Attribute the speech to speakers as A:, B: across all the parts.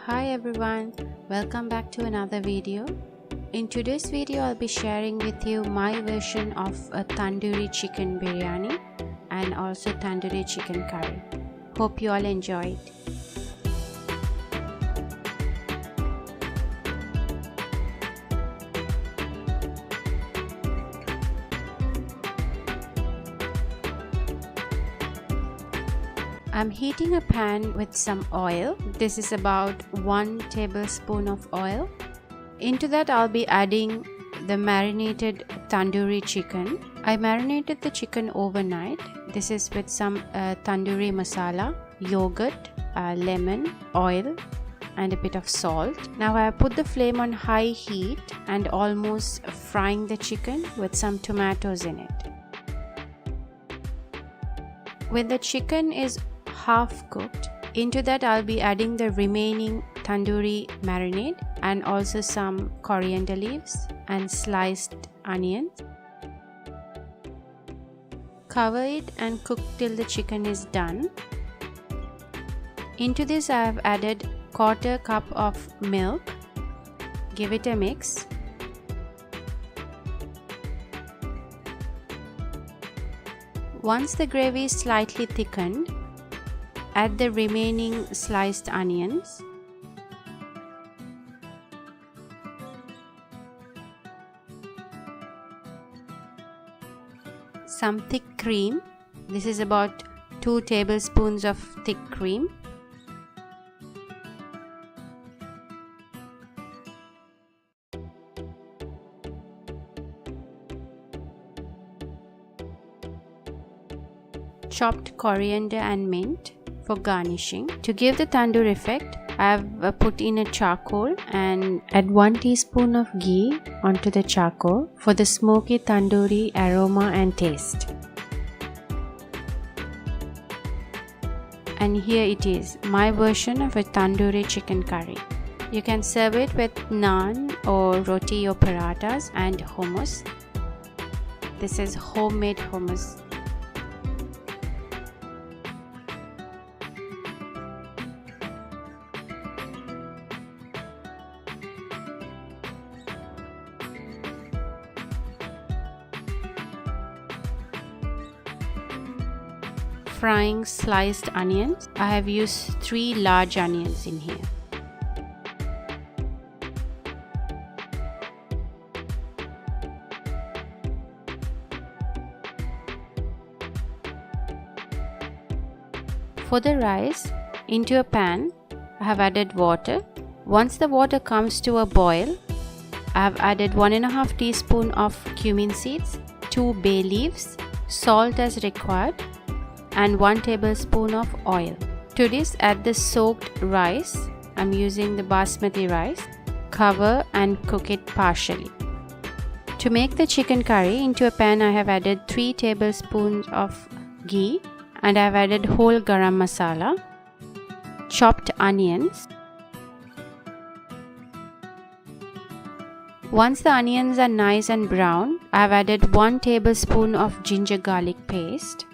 A: Hi everyone, welcome back to another video. In today's video I'll be sharing with you my version of a tandoori chicken biryani and also tandoori chicken curry. Hope you all enjoy it. I'm heating a pan with some oil. This is about 1 tablespoon of oil. Into that I'll be adding the marinated tandoori chicken. I marinated the chicken overnight. This is with some tandoori masala, yogurt, lemon, oil and a bit of salt. Now I put the flame on high heat and almost frying the chicken with some tomatoes in it. When the chicken is half cooked, into that I'll be adding the remaining tandoori marinade and also some coriander leaves and sliced onions. Cover it and cook till the chicken is done. Into this I have added 1/4 cup of milk. Give it a mix. Once the gravy is slightly thickened, add the remaining sliced onions. Some thick cream. This is about 2 tablespoons of thick cream. Chopped coriander and mint for garnishing. To give the tandoor effect, I have put in a charcoal and add 1 teaspoon of ghee onto the charcoal for the smoky tandoori aroma and taste. And here it is, my version of a tandoori chicken curry. You can serve it with naan or roti or parathas and hummus. This is homemade hummus. Frying sliced onions. I have used 3 large onions in here. For the rice, into a pan, I have added water. Once the water comes to a boil, I have added 1½ teaspoon of cumin seeds, 2 bay leaves, salt as required, and 1 tablespoon of oil. To this add the soaked rice. I'm using the basmati rice. Cover and cook it partially. To make the chicken curry, into a pan I have added 3 tablespoons of ghee and I have added whole garam masala, chopped onions. Once the onions are nice and brown, I have added 1 tablespoon of ginger garlic paste.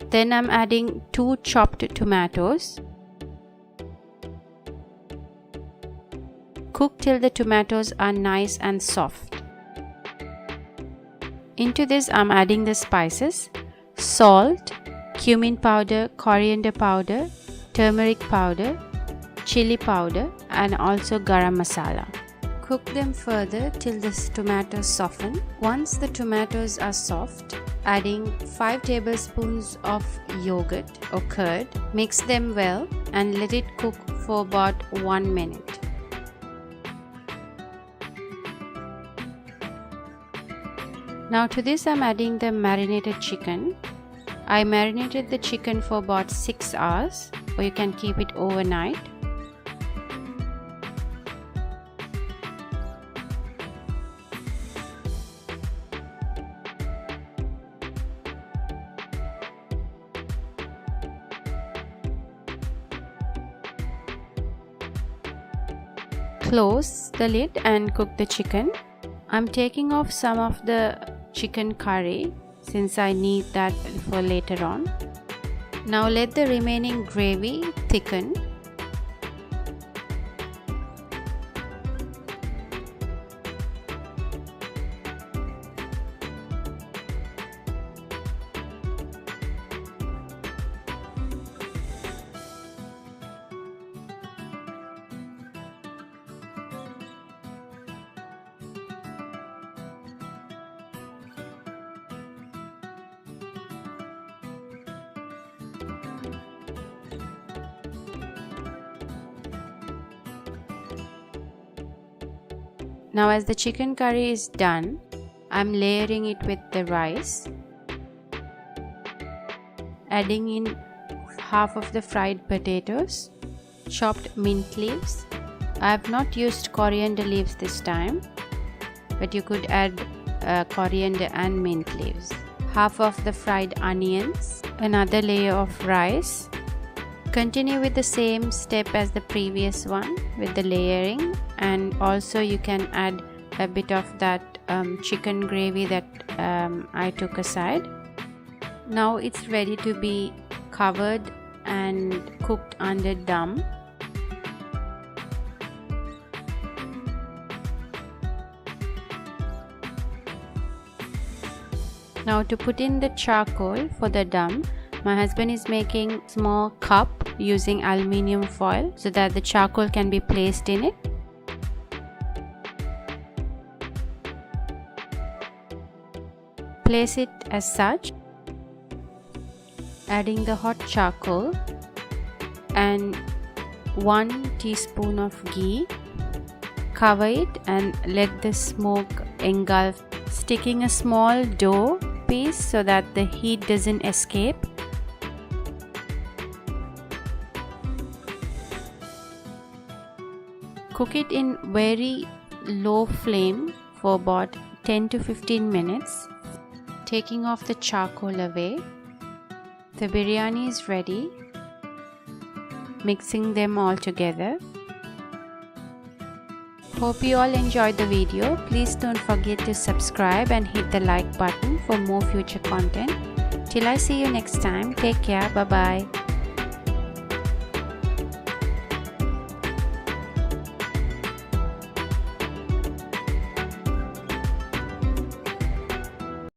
A: Then I'm adding 2 chopped tomatoes. Cook till the tomatoes are nice and soft. Into this I'm adding the spices: salt, cumin powder, coriander powder, turmeric powder, chili powder and also garam masala. Cook them further till the tomatoes soften. Once the tomatoes are soft, adding 5 tablespoons of yogurt or curd. Mix them well and let it cook for about 1 minute. Now to this I'm adding the marinated chicken. I marinated the chicken for about 6 hours, or you can keep it overnight. Close the lid and cook the chicken. I'm taking off some of the chicken curry since I need that for later on. Now let the remaining gravy thicken. Now as the chicken curry is done, I'm layering it with the rice, adding in half of the fried potatoes, chopped mint leaves. I have not used coriander leaves this time, but you could add coriander and mint leaves. Half of the fried onions, another layer of rice. Continue with the same step as the previous one with the layering, and also you can add a bit of that chicken gravy that I took aside. Now it's ready to be covered and cooked under dum. Now to put in the charcoal for the dum, my husband is making small cup using aluminium foil so that the charcoal can be placed in it. Place it as such, adding the hot charcoal and 1 teaspoon of ghee. Cover it and let the smoke engulf, sticking a small dough piece so that the heat doesn't escape. Cook it in very low flame for about 10 to 15 minutes. Taking off the charcoal away, the biryani is ready. Mixing them all together. Hope you all enjoyed the video. Please don't forget to subscribe and hit the like button for more future content. Till I see you next time, take care. Bye bye.